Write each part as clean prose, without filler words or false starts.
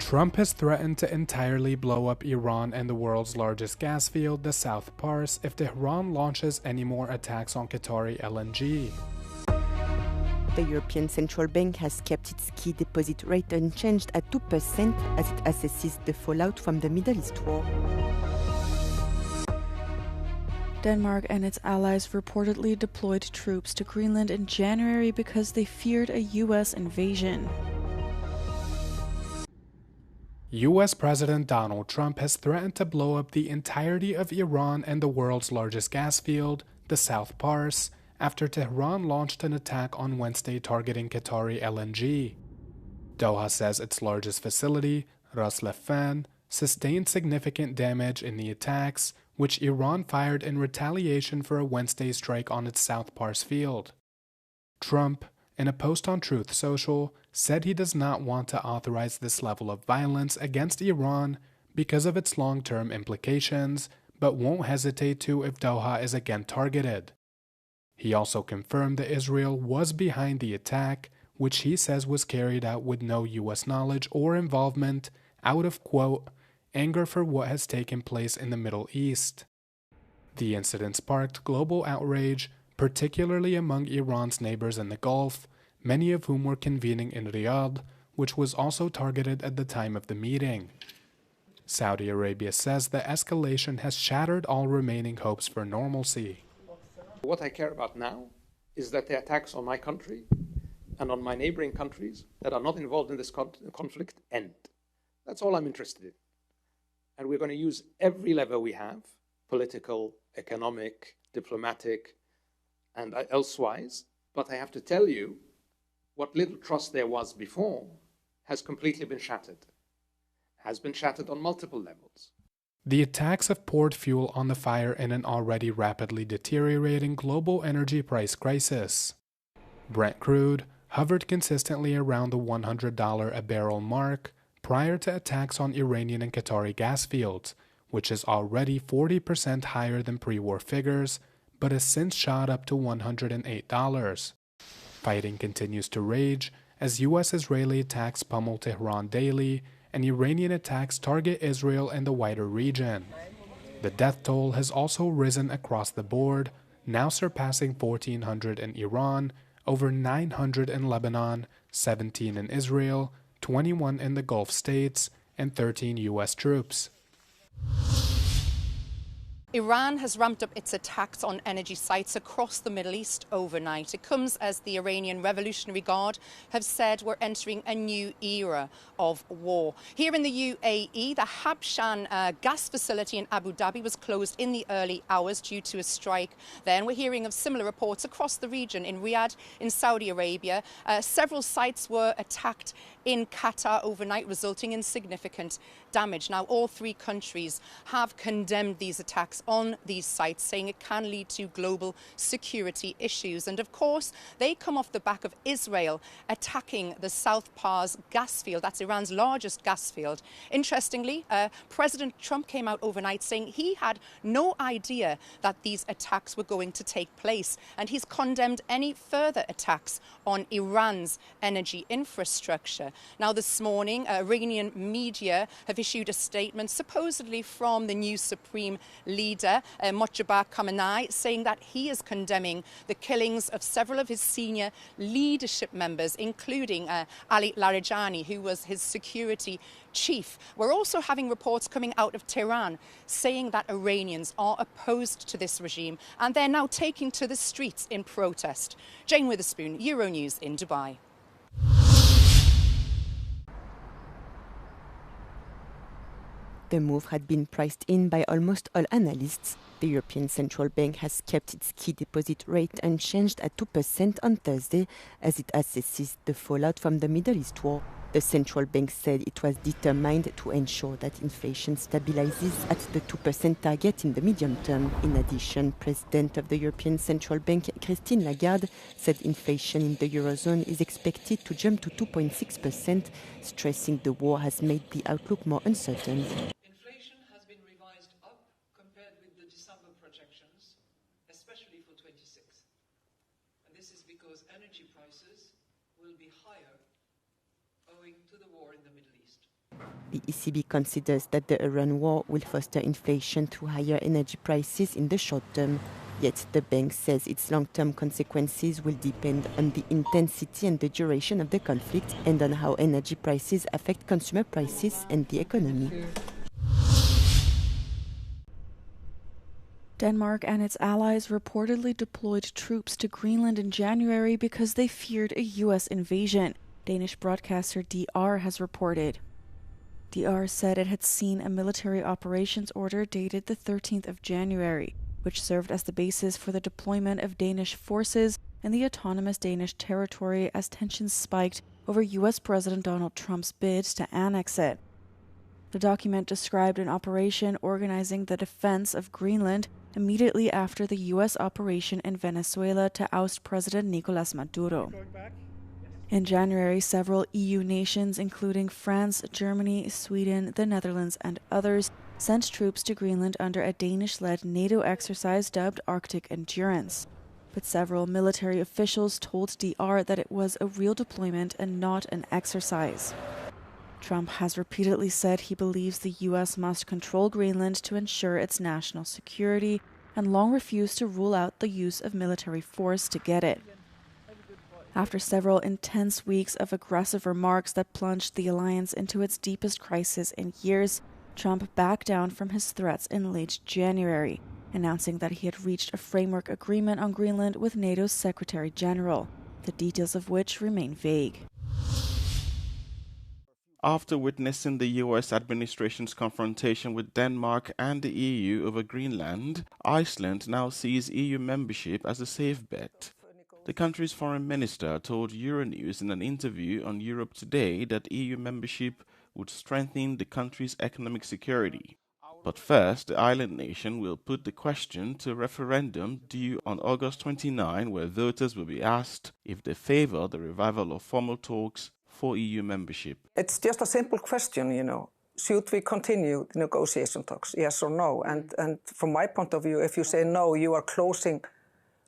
Trump has threatened to entirely blow up Iran and the world's largest gas field, the South Pars, if Tehran launches any more attacks on Qatari LNG. The European Central Bank has kept its key deposit rate unchanged at 2% as it assesses the fallout from the Middle East war. Denmark and its allies reportedly deployed troops to Greenland in January because they feared a U.S. invasion. U.S. President Donald Trump has threatened to blow up the entirety of Iran and the world's largest gas field, the South Pars, after Tehran launched an attack on Wednesday targeting Qatari LNG. Doha says its largest facility, Ras Laffan, sustained significant damage in the attacks, which Iran fired in retaliation for a Wednesday strike on its South Pars field. Trump, in a post on Truth Social, said he does not want to authorize this level of violence against Iran because of its long-term implications, but won't hesitate to if Doha is again targeted. He also confirmed that Israel was behind the attack, which he says was carried out with no U.S. knowledge or involvement, out of, quote, anger for what has taken place in the Middle East. The incident sparked global outrage, particularly among Iran's neighbors in the Gulf, many of whom were convening in Riyadh, which was also targeted at the time of the meeting. Saudi Arabia says the escalation has shattered all remaining hopes for normalcy. What I care about now is that the attacks on my country and on my neighboring countries that are not involved in this conflict end. That's all I'm interested in. And we're going to use every lever we have, political, economic, diplomatic, and elsewise. But I have to tell you, what little trust there was before has completely been shattered, has been shattered on multiple levels. The attacks have poured fuel on the fire in an already rapidly deteriorating global energy price crisis. Brent crude hovered consistently around the $100 a barrel mark prior to attacks on Iranian and Qatari gas fields, which is already 40% higher than pre-war figures, but has since shot up to $108. Fighting continues to rage as U.S.-Israeli attacks pummel Tehran daily, and Iranian attacks target Israel and the wider region. The death toll has also risen across the board, now surpassing 1,400 in Iran, over 900 in Lebanon, 17 in Israel, 21 in the Gulf states, and 13 U.S. troops. Iran has ramped up its attacks on energy sites across the Middle East overnight. It comes as the Iranian Revolutionary Guard have said we're entering a new era of war. Here in the UAE, the Habshan gas facility in Abu Dhabi was closed in the early hours due to a strike. Then we're hearing of similar reports across the region in Riyadh, in Saudi Arabia. Several sites were attacked in Qatar overnight, resulting in significant damage. Now, all three countries have condemned these attacks on these sites, saying it can lead to global security issues. And of course, they come off the back of Israel attacking the South Pars gas field. That's Iran's largest gas field. Interestingly, President Trump came out overnight saying he had no idea that these attacks were going to take place. And he's condemned any further attacks on Iran's energy infrastructure. Now, this morning, Iranian media have issued a statement, supposedly from the new supreme leader, Mojtaba Khamenei, saying that he is condemning the killings of several of his senior leadership members, including Ali Larijani, who was his security chief. We're also having reports coming out of Tehran saying that Iranians are opposed to this regime and they're now taking to the streets in protest. Jane Witherspoon, Euronews in Dubai. The move had been priced in by almost all analysts. The European Central Bank has kept its key deposit rate unchanged at 2% on Thursday as it assesses the fallout from the Middle East war. The central bank said it was determined to ensure that inflation stabilizes at the 2% target in the medium term. In addition, President of the European Central Bank, Christine Lagarde, said inflation in the Eurozone is expected to jump to 2.6%, stressing the war has made the outlook more uncertain. Because energy prices will be higher owing to the war in the Middle East. The ECB considers that the Iran war will foster inflation through higher energy prices in the short term. Yet the bank says its long-term consequences will depend on the intensity and the duration of the conflict and on how energy prices affect consumer prices and the economy. Denmark and its allies reportedly deployed troops to Greenland in January because they feared a U.S. invasion, Danish broadcaster DR has reported. DR said it had seen a military operations order dated the 13th of January, which served as the basis for the deployment of Danish forces in the autonomous Danish territory as tensions spiked over U.S. President Donald Trump's bid to annex it. The document described an operation organizing the defense of Greenland immediately after the U.S. operation in Venezuela to oust President Nicolas Maduro. In January, several EU nations, including France, Germany, Sweden, the Netherlands, and others, sent troops to Greenland under a Danish-led NATO exercise dubbed Arctic Endurance. But several military officials told DR that it was a real deployment and not an exercise. Trump has repeatedly said he believes the U.S. must control Greenland to ensure its national security, and long refused to rule out the use of military force to get it. After several intense weeks of aggressive remarks that plunged the alliance into its deepest crisis in years, Trump backed down from his threats in late January, announcing that he had reached a framework agreement on Greenland with NATO's Secretary General, the details of which remain vague. After witnessing the US administration's confrontation with Denmark and the EU over Greenland, Iceland now sees EU membership as a safe bet. The country's foreign minister told Euronews in an interview on Europe Today that EU membership would strengthen the country's economic security. But first, the island nation will put the question to a referendum due on August 29, where voters will be asked if they favor the revival of formal talks for EU membership. It's just a simple question, Should we continue the negotiation talks, yes or no? And from my point of view, if you say no, you are closing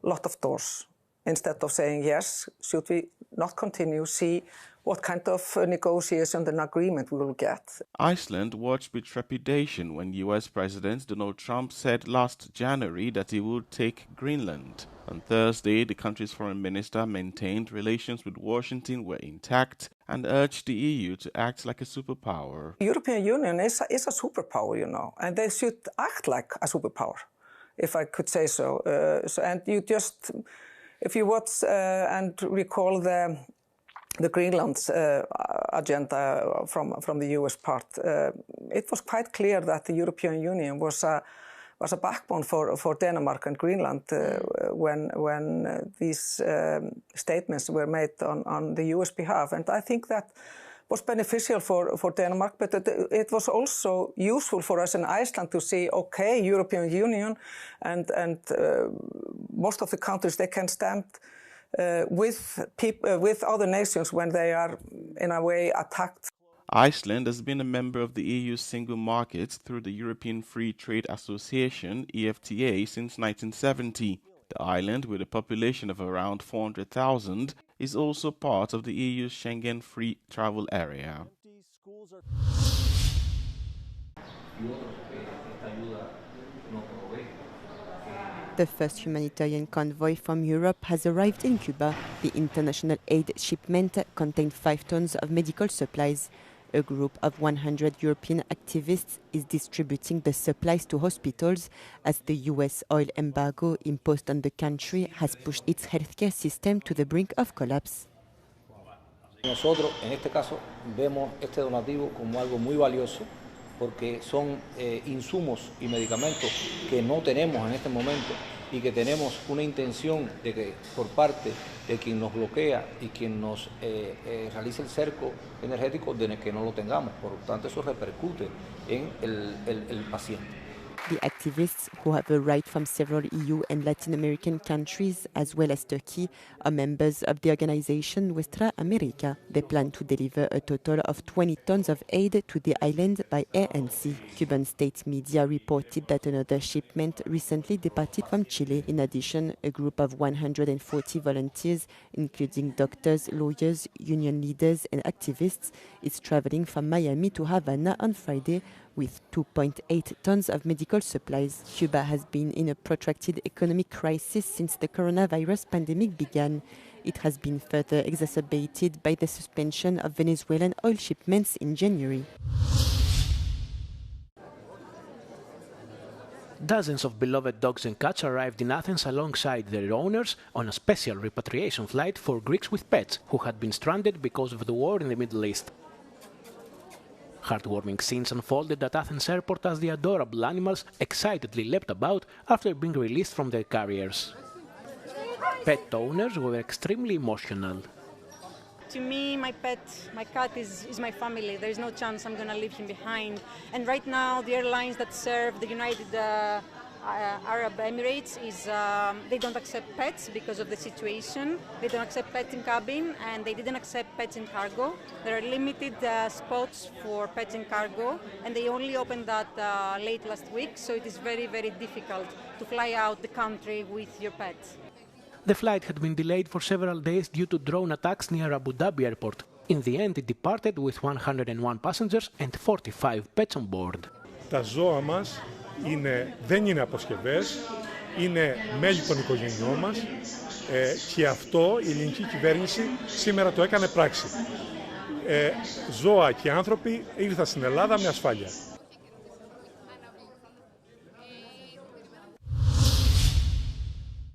a lot of doors. Instead of saying yes, should we not continue, see what kind of negotiation and agreement we will get. Iceland watched with trepidation when US President Donald Trump said last January that he would take Greenland. On Thursday, the country's foreign minister maintained relations with Washington were intact and urged the EU to act like a superpower. The European Union is a superpower, and they should act like a superpower, if I could say so. And you just, if you watch and recall the Greenland's agenda from the US part, it was quite clear that the European Union was a backbone for Denmark and Greenland when these statements were made on the US behalf. And I think that was beneficial for Denmark, but it was also useful for us in Iceland to see, okay, European Union and most of the countries, they can stand with other nations when they are, in a way, attacked. Iceland has been a member of the EU's single market through the European Free Trade Association, EFTA, since 1970. The island, with a population of around 400,000, is also part of the EU's Schengen free travel area. The first humanitarian convoy from Europe has arrived in Cuba. The international aid shipment contained 5 tons of medical supplies. A group of 100 European activists is distributing the supplies to hospitals as the US oil embargo imposed on the country has pushed its healthcare system to the brink of collapse. Nosotros, en este caso, vemos este donativo como algo muy valioso porque son insumos y medicamentos que no tenemos en este momento y que tenemos una intención de que por parte de quien nos bloquea y quien nos realiza el cerco energético de que no lo tengamos. Por lo tanto, eso repercute en el paciente. The activists who have arrived from several EU and Latin American countries, as well as Turkey, are members of the organization Nuestra America. They plan to deliver a total of 20 tons of aid to the island by air and sea. Cuban state media reported that another shipment recently departed from Chile. In addition, a group of 140 volunteers, including doctors, lawyers, union leaders and activists, is traveling from Miami to Havana on Friday with 2.8 tons of medical supplies. Cuba has been in a protracted economic crisis since the coronavirus pandemic began. It has been further exacerbated by the suspension of Venezuelan oil shipments in January. Dozens of beloved dogs and cats arrived in Athens alongside their owners on a special repatriation flight for Greeks with pets who had been stranded because of the war in the Middle East. Heartwarming scenes unfolded at Athens airport as the adorable animals excitedly leapt about after being released from their carriers. Pet owners were extremely emotional. To me, my pet, my cat is my family. There is no chance I'm going to leave him behind. And right now, the airlines that serve the United Arab Emirates, they don't accept pets because of the situation. They don't accept pets in cabin, and they didn't accept pets in cargo. There are limited spots for pets in cargo, and they only opened that late last week, so it is very, very difficult to fly out the country with your pets. The flight had been delayed for several days due to drone attacks near Abu Dhabi airport. In the end, it departed with 101 passengers and 45 pets on board. Τα ζώα μας δεν είναι αποσκευές, είναι μέλη των οικογενειών μας και αυτό η ελληνική κυβέρνηση σήμερα το έκανε πράξη. Ζώα και άνθρωποι ήρθαν στην Ελλάδα με ασφάλεια.